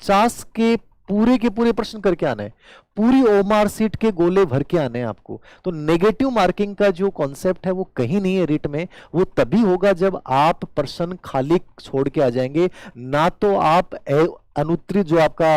50 के पूरे प्रश्न करके आना है, पूरी ओमार सीट के गोले भर के आने हैं आपको। तो नेगेटिव मार्किंग का जो कॉन्सेप्ट है वो कहीं नहीं है रिट में, वो तभी होगा जब आप प्रश्न खाली छोड़ के आ जाएंगे, ना तो आप अनुत्तरित जो आपका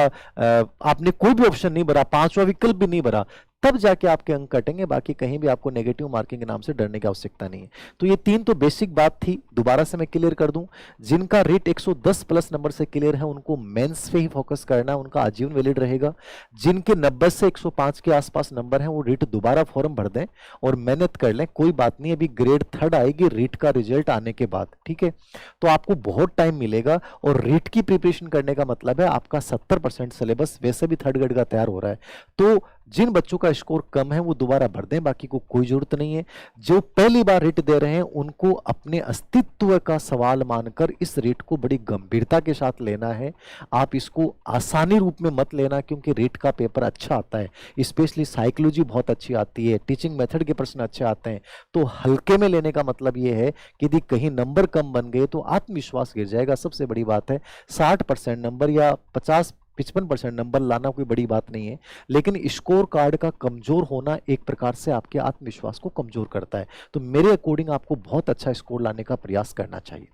आपने कोई भी ऑप्शन नहीं भरा, पांचवा विकल्प भी नहीं भरा, तब जाके आपके अंक कटेंगे। बाकी कहीं भी आपको नेगेटिव मार्किंग के नाम से डरने की आवश्यकता नहीं है। तो ये 3 तो बेसिक बात थी, दोबारा से मैं क्लियर कर दूं, जिनका रेट 110 प्लस नंबर से क्लियर है उनको मेंस पे ही फोकस करना है, उनका आजीवन वैलिड रहेगा। जिनके 90 से 105 के आसपास नंबर हैं वो रेट दोबारा फॉर्म भर दें और मेहनत कर लें, कोई बात नहीं, अभी ग्रेड 3 आएगी रेट का रिजल्ट आने के बाद, ठीक है। तो आपको बहुत टाइम मिलेगा और रेट की प्रिपरेशन करने का मतलब है आपका 70% सिलेबस वैसे भी 3rd ग्रेड का तैयार हो रहा है। तो जिन बच्चों का स्कोर कम है वो दोबारा भर दें, बाकी को कोई जरूरत नहीं है। जो पहली बार रेट दे रहे हैं उनको अपने अस्तित्व का सवाल मानकर इस रेट को बड़ी गंभीरता के साथ लेना है। आप इसको आसानी रूप में मत लेना, क्योंकि रेट का पेपर अच्छा आता है, स्पेशली साइकोलॉजी बहुत अच्छी आती है, टीचिंग मेथड के प्रश्न अच्छे आते हैं। तो हल्के में लेने का मतलब ये है कि यदि कहीं नंबर कम बन गए तो आत्मविश्वास गिर जाएगा। सबसे बड़ी बात है 60% नंबर या 50-55% नंबर लाना कोई बड़ी बात नहीं है, लेकिन स्कोर कार्ड का कमजोर होना एक प्रकार से आपके आत्मविश्वास को कमजोर करता है। तो मेरे अकॉर्डिंग आपको बहुत अच्छा स्कोर लाने का प्रयास करना चाहिए।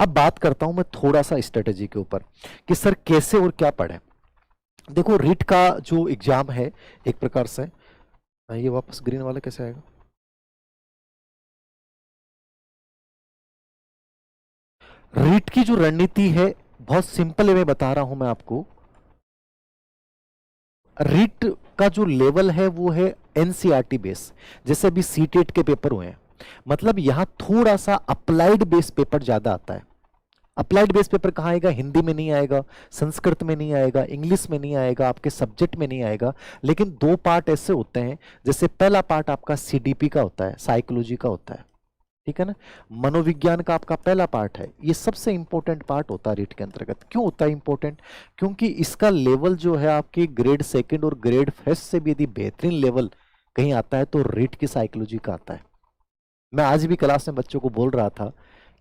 अब बात करता हूं मैं थोड़ा सा स्ट्रेटेजी के ऊपर कि सर कैसे और क्या पढ़ें। देखो रीट का जो एग्जाम है एक प्रकार से, ये वापस ग्रीन वाला कैसे आएगा, रीट की जो रणनीति है बहुत सिंपल है, मैं बता रहा हूं मैं आपको। रीट का जो लेवल है वो है एनसीईआरटी बेस, जैसे अभी सीटेट के पेपर हुए हैं, मतलब यहां थोड़ा सा अप्लाइड बेस पेपर ज्यादा आता है। अप्लाइड बेस पेपर कहां आएगा, हिंदी में नहीं आएगा, संस्कृत में नहीं आएगा, इंग्लिश में नहीं आएगा, आपके सब्जेक्ट में नहीं आएगा। लेकिन 2 पार्ट ऐसे होते हैं, जैसे पहला पार्ट आपका सीडीपी का होता है, साइकोलॉजी का होता है, ठीक है ना, मनोविज्ञान का आपका पहला पार्ट है। ये सबसे इंपॉर्टेंट पार्ट होता है रीट के अंतर्गत। क्यों होता है इंपॉर्टेंट, क्योंकि इसका लेवल जो है आपके ग्रेड 2 और ग्रेड 1 से भी यदि बेहतरीन लेवल कहीं आता है तो रीट की साइकोलॉजी का आता है। मैं आज भी क्लास में बच्चों को बोल रहा था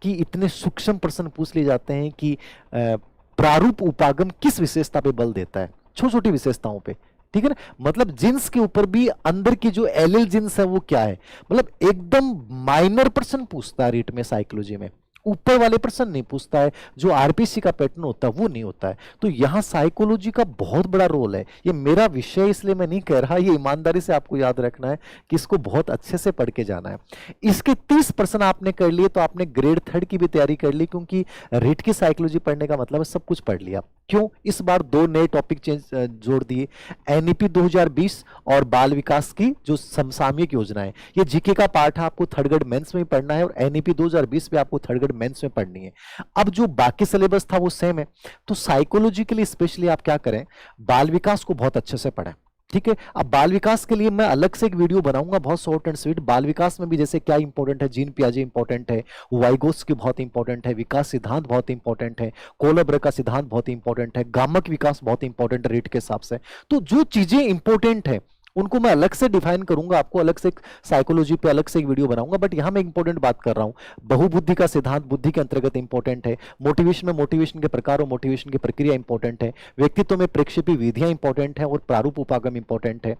कि इतने सूक्ष्म प्रश्न पूछ लिए जाते हैं कि प्रारूप उपागम किस विशेषता पे बल देता है, छोटी छोटी विशेषताओं पे, ठीक है ना, मतलब जिन्स के ऊपर भी अंदर की जो एलिल जिन्स है वो क्या है, मतलब एकदम माइनर प्रश्न पूछता है रीट में साइकोलॉजी में, ऊपर वाले प्रश्न नहीं पूछता है, जो आरपीसी का पैटर्न होता है वो नहीं होता है। तो यहां साइकोलॉजी का बहुत बड़ा रोल है। ये मेरा विषय इसलिए मैं नहीं कह रहा, ये ईमानदारी से आपको याद रखना है कि इसको बहुत अच्छे से पढ़ के जाना है। इसके 30 प्रश्न आपने कर लिए तो आपने ग्रेड 3 की भी तैयारी कर ली, क्योंकि रीट की साइकोलॉजी पढ़ने का मतलब है सब कुछ पढ़ लिया। क्यों, इस बार 2 नए टॉपिक जोड़ दिए, एनईपी 2020 और बाल विकास की जो समसामयिक योजना है। ये जीके का पार्ट है, आपको 3rd ग्रेड मेंस में पढ़ना है, और एनईपी 2020 में आपको 3rd ग्रेड मेंस में पढ़नी है। अब जो बाकी सिलेबस था वो सेम है, तो साइकोलॉजी के लिए स्पेशली आप क्या करें, बाल विकास को बहुत अच्छे से पढ़ें, ठीक है। अब बाल विकास के लिए मैं अलग से एक वीडियो बनाऊंगा, बहुत शॉर्ट एंड स्वीट। बाल विकास में भी जैसे क्या इंपॉर्टेंट है, जीन पियाजे इंपॉर्टेंट है, वाइगोत्स्की बहुत इंपॉर्टेंट है, विकास सिद्धांत बहुत इंपॉर्टेंट है, कोलब्रे का सिद्धांत बहुत इंपॉर्टेंट है, गामक विकास बहुत इंपॉर्टेंट है रेट के हिसाब से। तो जो चीजें इंपॉर्टेंट है उनको मैं अलग से डिफाइन करूंगा, आपको अलग से साइकोलॉजी पे अलग से एक वीडियो बनाऊंगा। बट यहां मैं इंपॉर्टेंट बात कर रहा हूं, बहुबुद्धि का सिद्धांत बुद्धि के अंतर्गत इंपॉर्टेंट है, मोटिवेशन में मोटिवेशन के प्रकार और मोटिवेशन की प्रक्रिया इंपॉर्टेंट है, व्यक्तित्व में प्रेक्षेपी विधियां इंपॉर्टेंट है, और प्रारूप उपागम इंपॉर्टेंट है।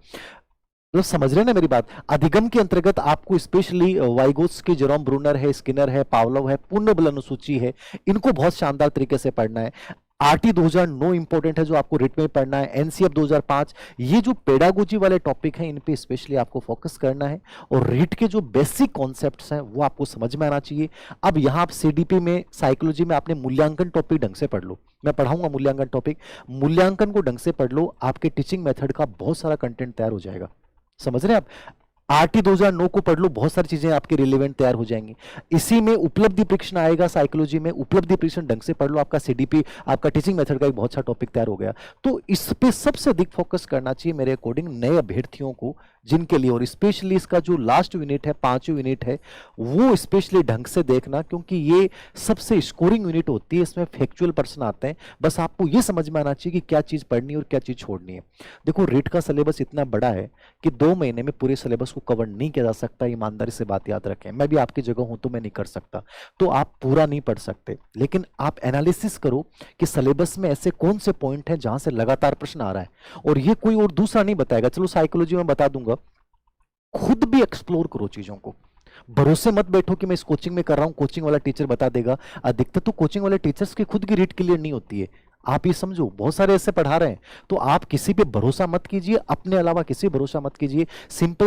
तो समझ रहे हैं ना मेरी बात। अधिगम के अंतर्गत आपको स्पेशली वाइगोत्स्की, जेरोम ब्रूनर है, स्किनर है, पावलोव है, पूर्ण बल अनुसूची है, इनको बहुत शानदार तरीके से पढ़ना है। आरटी 2009 इंपॉर्टेंट है जो आपको रिट में पढ़ना है, एनसीएफ 2005, ये जो पेडागोजी वाले टॉपिक हैं इन पे स्पेशली आपको फोकस करना है, और रिट के जो बेसिक कॉन्सेप्ट्स हैं वो आपको समझ में आना चाहिए। अब यहां आप सीडीपी में, साइकोलॉजी में आपने मूल्यांकन टॉपिक ढंग से पढ़ लो, मैं पढ़ाऊंगा मूल्यांकन टॉपिक, मूल्यांकन को ढंग से पढ़ लो, आपके टीचिंग मेथड का बहुत सारा कंटेंट तैयार हो जाएगा। समझ रहे हैं आप, आरटी 2009 को पढ़ लो, बहुत सारी चीजें आपके रिलेवेंट तैयार हो जाएंगी। इसी में उपलब्धि परीक्षण आएगा, साइकोलॉजी में उपलब्धि परीक्षण ढंग से पढ़ लो, आपका सीडीपी, आपका टीचिंग मेथड का एक बहुत अच्छा टॉपिक तैयार हो गया। तो इस पे सबसे अधिक फोकस करना चाहिए मेरे अकॉर्डिंग नए अभ्यर्थियों को, जिनके लिए, और स्पेशली इसका जो लास्ट यूनिट है, 5वीं यूनिट है, वो स्पेशली ढंग से देखना, क्योंकि ये सबसे स्कोरिंग यूनिट होती है, इसमें फैक्चुअल प्रश्न आते हैं। बस आपको ये समझ में आना चाहिए कि क्या चीज पढ़नी है और क्या चीज छोड़नी है। देखो रीट का सिलेबस इतना बड़ा है कि 2 महीने में पूरे सिलेबस को कवर नहीं किया जा सकता, ईमानदारी से बात याद रखें। मैं भी आपकी जगह हूं तो मैं नहीं कर सकता, तो आप पूरा नहीं पढ़ सकते, लेकिन आप एनालिसिस करो कि सिलेबस में ऐसे कौन से पॉइंट हैं जहां से लगातार प्रश्न आ रहा है, और ये कोई और दूसरा नहीं बताएगा। चलो साइकोलॉजी में बता दूंगा, खुद भी एक्सप्लोर करो चीजों को। भरोसे मत बैठो कि मैं इस कोचिंग में कर रहा हूं, कोचिंग वाला टीचर बता देगा। अधिकतर तो कोचिंग वाले टीचर्स की खुद की रीड क्लियर नहीं होती है, आप ये समझो, बहुत सारे ऐसे पढ़ा रहे हैं। तो आप किसी पे भरोसा मत कीजिए, अपने अलावा किसी पे भरोसा मत कीजिए। सिंपल